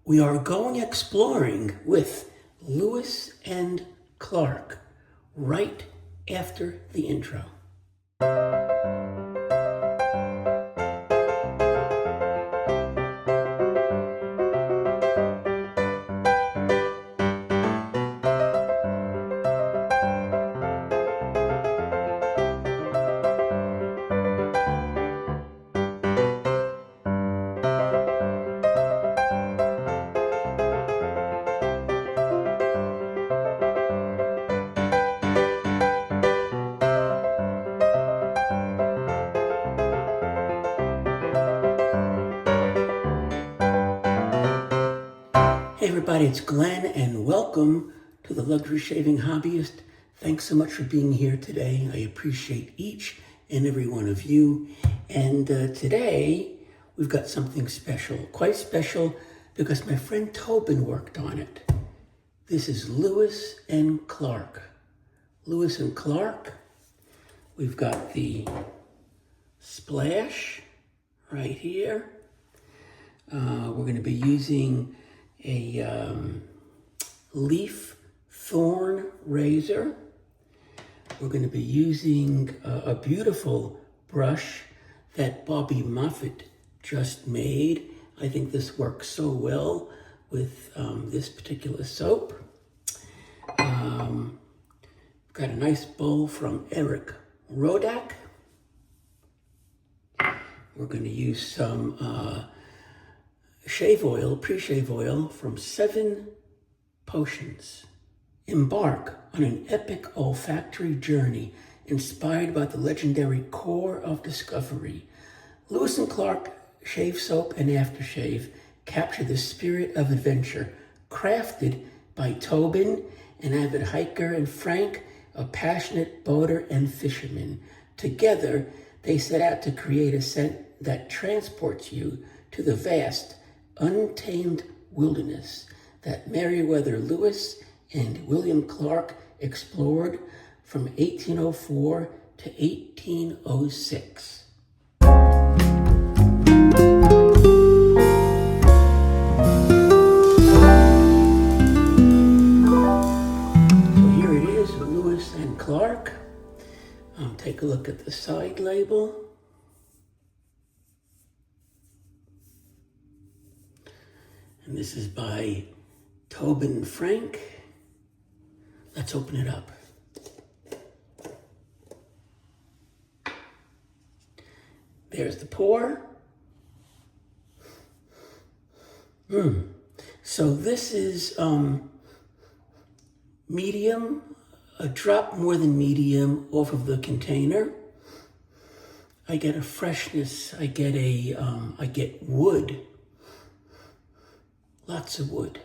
We are going exploring with Lewis and Clark right after the intro. Hey everybody, it's Glenn and welcome to the Luxury Shaving Hobbyist. Thanks so much for being here today. I appreciate each and every one of you. And today we've got something special, quite special because my friend Tobin worked on it. This is Lewis and Clark. Lewis and Clark. We've got the splash right here. We're going to be using a leaf Thorn razor. We're going to be using a beautiful brush that Bobby Moffett just made. I think this works so well with this particular soap. Got a nice bowl from Eric Rodak. We're going to use some shave oil, pre-shave oil from 7 Potions. Embark on an epic olfactory journey inspired by the legendary core of discovery. Lewis and Clark Shave Soap and Aftershave capture the spirit of adventure, crafted by Tobin, an avid hiker, and Frank, a passionate boater and fisherman. Together, they set out to create a scent that transports you to the vast, untamed wilderness that Meriwether Lewis and William Clark explored from 1804 to 1806. So here it is, Lewis and Clark. Take a look at the side label. And this is by Tobin and Frank. Let's open it up. There's the pour. So this is medium, a drop more than medium off of the container. I get a freshness, I get wood. Lots of wood.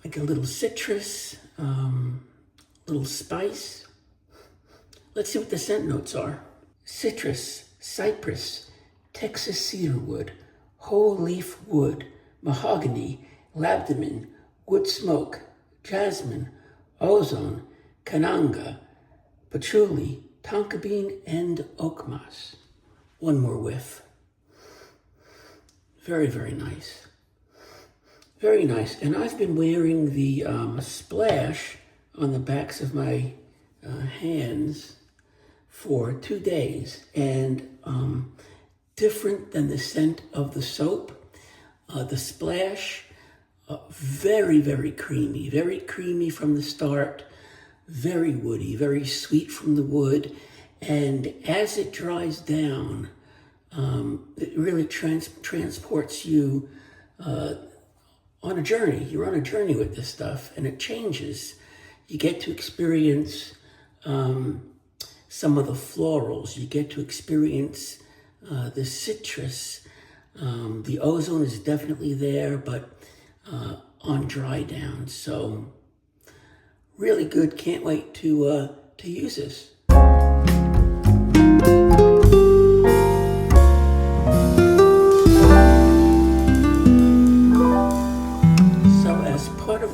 I get a little citrus, little spice. Let's see what the scent notes are. Citrus, cypress, Texas cedarwood, whole leaf wood, mahogany, labdamen, wood smoke, jasmine, ozone, kananga, patchouli, tonka bean, and oak moss. One more whiff. Very, very nice. Very nice. And I've been wearing the splash on the backs of my hands for 2 days. And different than the scent of the soap, the splash, very, very creamy from the start, very woody, very sweet from the wood. And as it dries down, it really transports you on a journey. You're on a journey with this stuff, and it changes. You get to experience some of the florals. You get to experience the citrus. The ozone is definitely there, but on dry down. So really good. Can't wait to use this.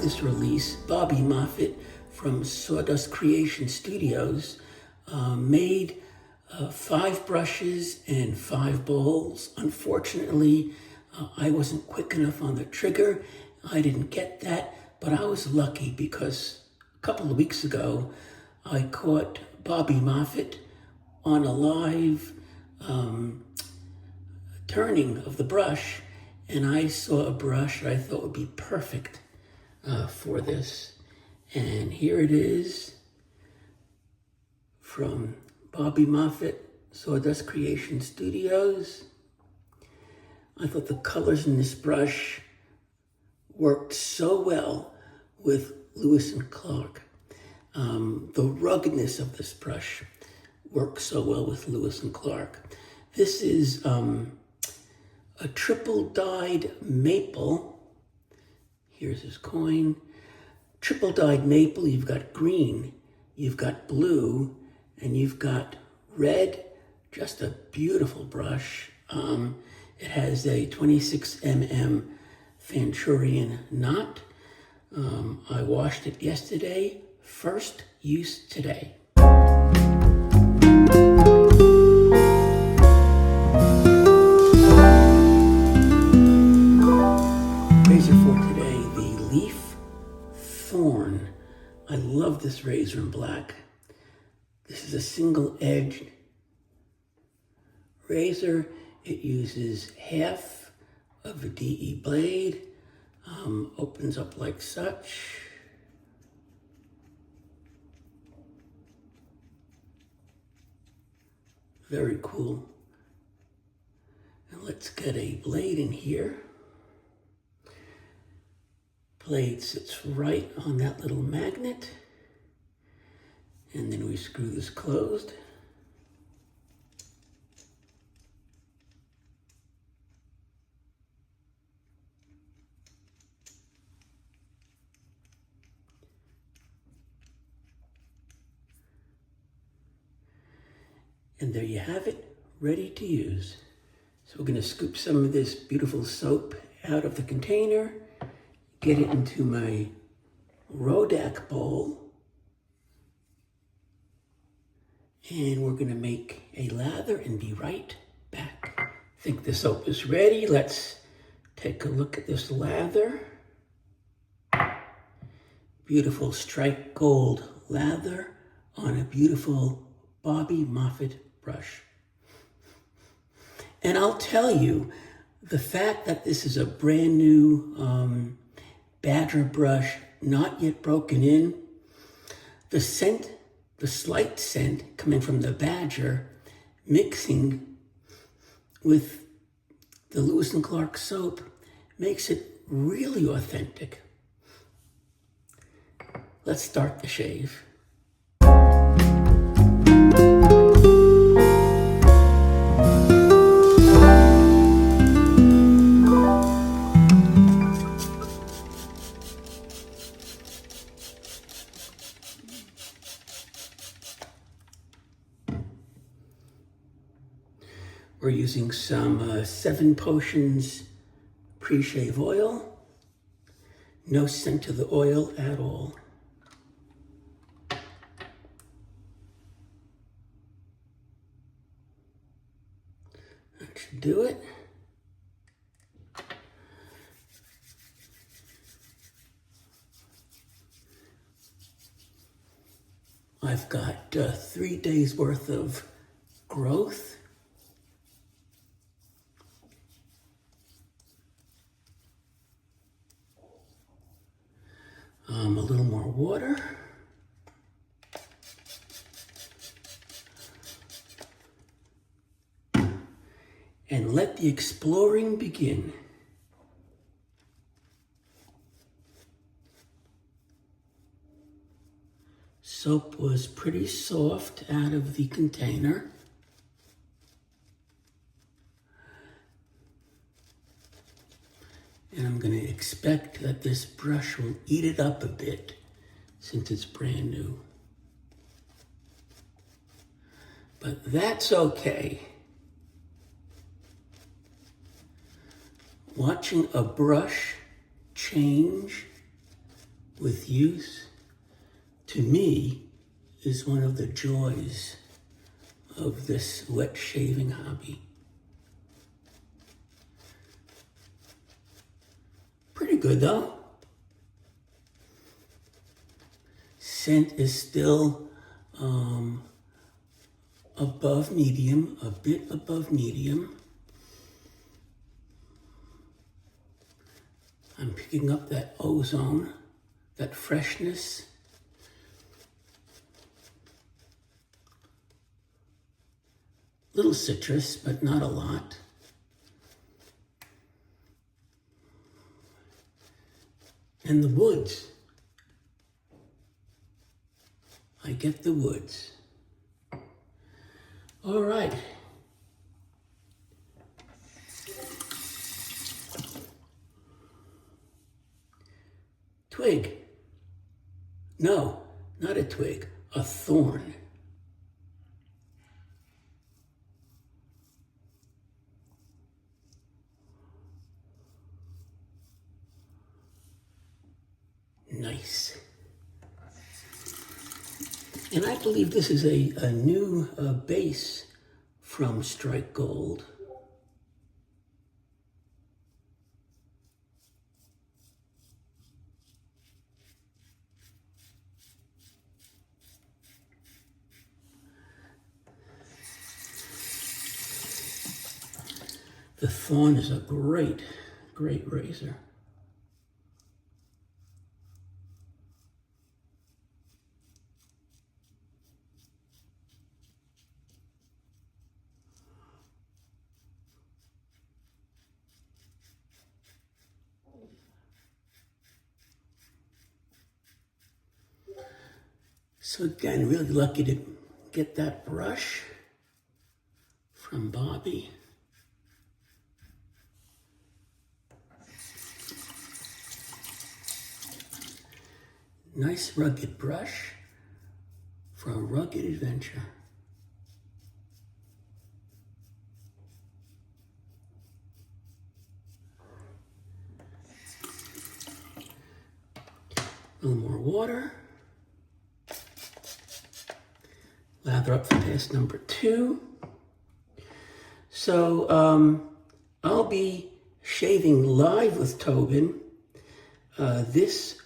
This release, Bobby Moffett from Sawdust Creation Studios made 5 brushes and 5 bowls. Unfortunately, I wasn't quick enough on the trigger. I didn't get that, but I was lucky because a couple of weeks ago, I caught Bobby Moffett on a live turning of the brush, and I saw a brush that I thought would be perfect for this. And here it is from Bobby Moffett, Sawdust Creation Studios. I thought the colors in this brush worked so well with Lewis and Clark. The ruggedness of this brush works so well with Lewis and Clark. This is a triple dyed maple. Here's his coin. Triple dyed maple, you've got green, you've got blue, and you've got red. Just a beautiful brush. It has a 26 mm Venturian knot. I washed it yesterday. First use today. Razor for today, the Leaf Thorn. I love this razor in black. This is a single-edged razor. It uses half of a DE blade. Opens up like such. Very cool. And let's get a blade in here. Blade sits right on that little magnet. And then we screw this closed. And there you have it, ready to use. So we're gonna scoop some of this beautiful soap out of the container, get it into my Rodak bowl, and we're gonna make a lather and be right back. I think the soap is ready. Let's take a look at this lather. Beautiful striped gold lather on a beautiful Bobby Moffett brush. And I'll tell you, the fact that this is a brand new Badger brush, not yet broken in, the scent, the slight scent coming from the Badger, mixing with the Lewis and Clark soap, makes it really authentic. Let's start the shave. We're using some 7 Potions pre-shave oil. No scent to the oil at all. That should do it. I've got 3 days worth of growth. A little more water. And let the exploring begin. Soap was pretty soft out of the container. And I'm going to expect that this brush will eat it up a bit since it's brand new. But that's okay. Watching a brush change with use, to me, is one of the joys of this wet shaving hobby. Pretty good though. Scent is still above medium, a bit above medium. I'm picking up that ozone, that freshness. Little citrus, but not a lot. And the woods. I get the woods. All right. Twig. No, not a twig, a thorn. Nice. And I believe this is a new base from Strike Gold. The Thorn is a great, great razor. So again, really lucky to get that brush from Bobby. Nice rugged brush for a rugged adventure. A little more water. Lather up for pass number 2. So I'll be shaving live with Tobin this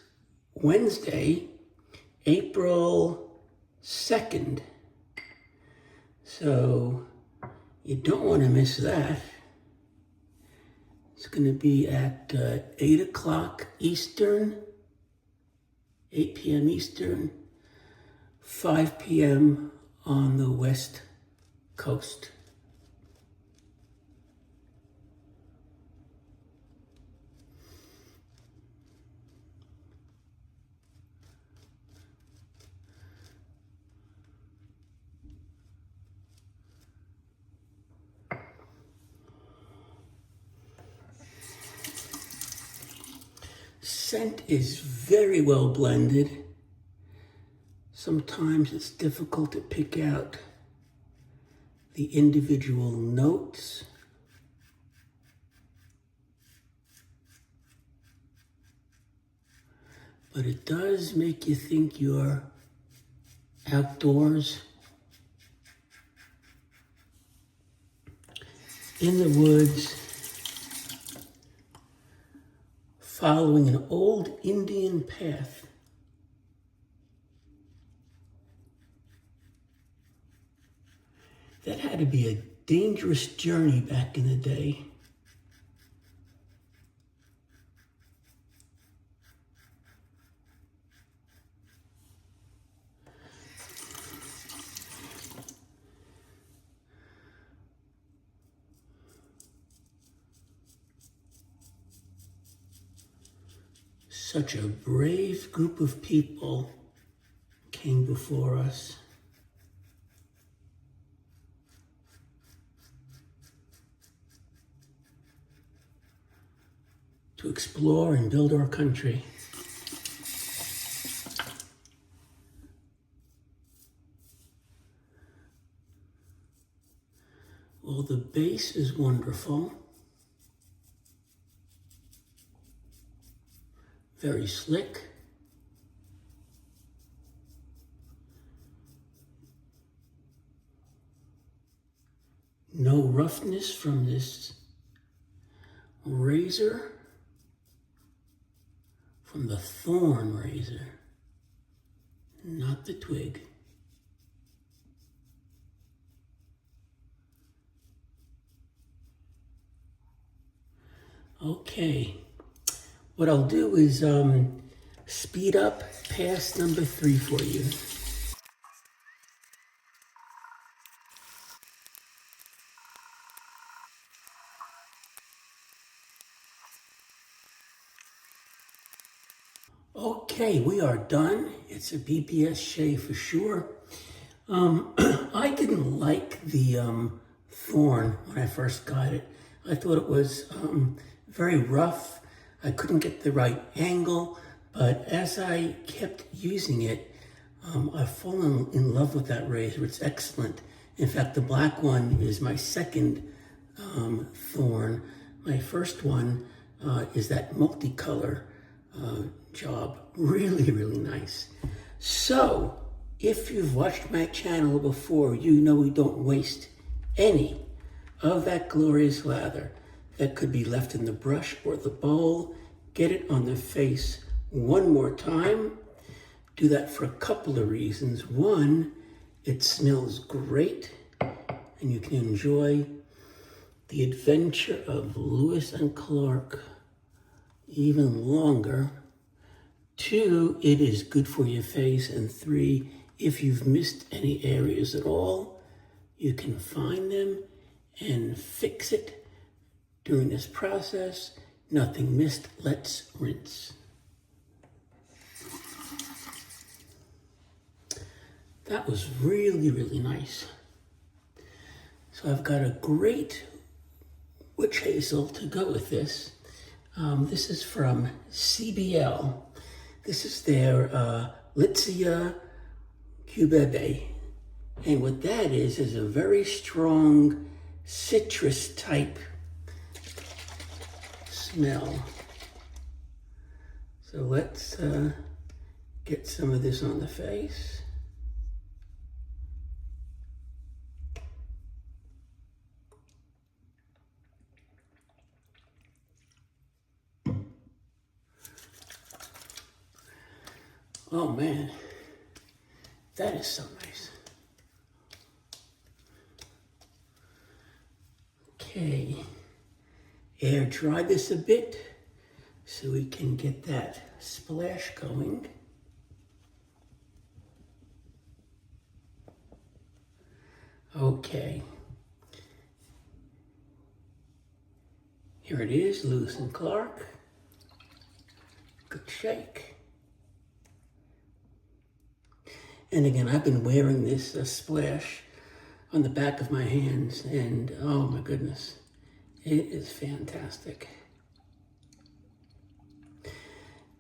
Wednesday, April 2nd. So you don't want to miss that. It's going to be at 8 o'clock Eastern, 8 p.m. Eastern, 5 p.m. on the West Coast. Scent is very well blended. Sometimes it's difficult to pick out the individual notes. But it does make you think you're outdoors, in the woods, following an old Indian path. That had to be a dangerous journey back in the day. Such a brave group of people came before us. To explore and build our country. Well, the base is wonderful. Very slick. No roughness from this razor, from the Thorn razor, not the twig. Okay, what I'll do is speed up past number 3 for you. Okay, we are done. It's a BPS shave for sure. I didn't like the Thorn when I first got it. I thought it was very rough. I couldn't get the right angle, but as I kept using it, I've fallen in love with that razor. It's excellent. In fact, the black one is my second Thorn. My first one is that multicolor job. Really, really nice. So, if you've watched my channel before, you know we don't waste any of that glorious lather that could be left in the brush or the bowl. Get it on the face one more time. Do that for a couple of reasons. One, it smells great, and you can enjoy the adventure of Lewis and Clark even longer. 2, it is good for your face. And 3, if you've missed any areas at all, you can find them and fix it during this process. Nothing missed, let's rinse. That was really, really nice. So I've got a great witch hazel to go with this. This is from CBL. This is their Litzia Cubebe. And what that is a very strong citrus type smell. So let's get some of this on the face. Oh man, that is so nice. Okay, air dry this a bit so we can get that splash going. Okay, here it is, Lewis and Clark. Good shake. And again, I've been wearing this splash on the back of my hands, and oh my goodness, it is fantastic.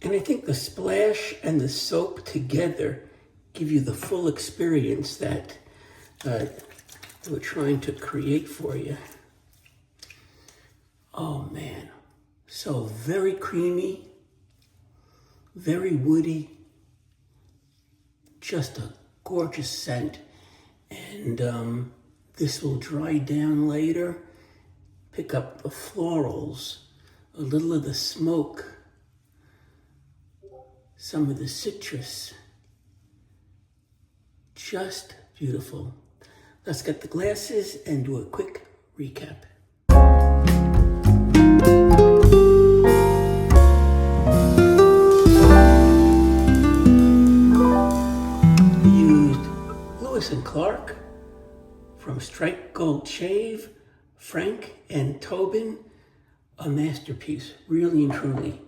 And I think the splash and the soap together give you the full experience that we're trying to create for you. Oh man, so very creamy, very woody, just a gorgeous scent. And this will dry down later, pick up the florals, a little of the smoke, some of the citrus. Just beautiful. Let's get the glasses and do a quick recap. And Clark from Strike Gold Shave, Frank and Tobin, a masterpiece, really and truly.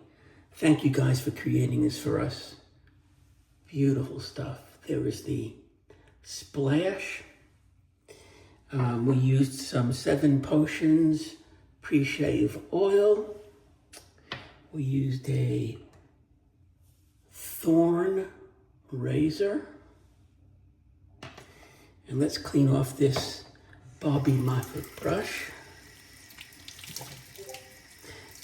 Thank you guys for creating this for us. Beautiful stuff. There is the splash. We used some 7 Potions pre-shave oil. We used a Thorn razor. And let's clean off this Bobby Moffat brush.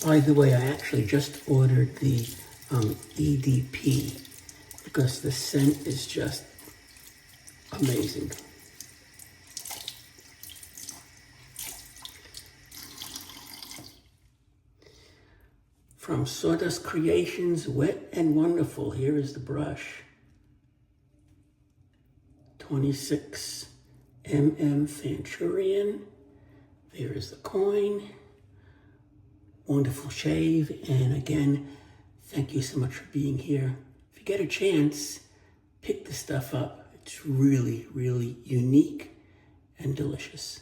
By the way, I actually just ordered the EDP because the scent is just amazing. from Sawdust Creations, Wet and Wonderful. Here is the brush. 26 Fanturian. There is the coin. Wonderful shave. And again, thank you so much for being here. If you get a chance, pick this stuff up. It's really, really unique and delicious.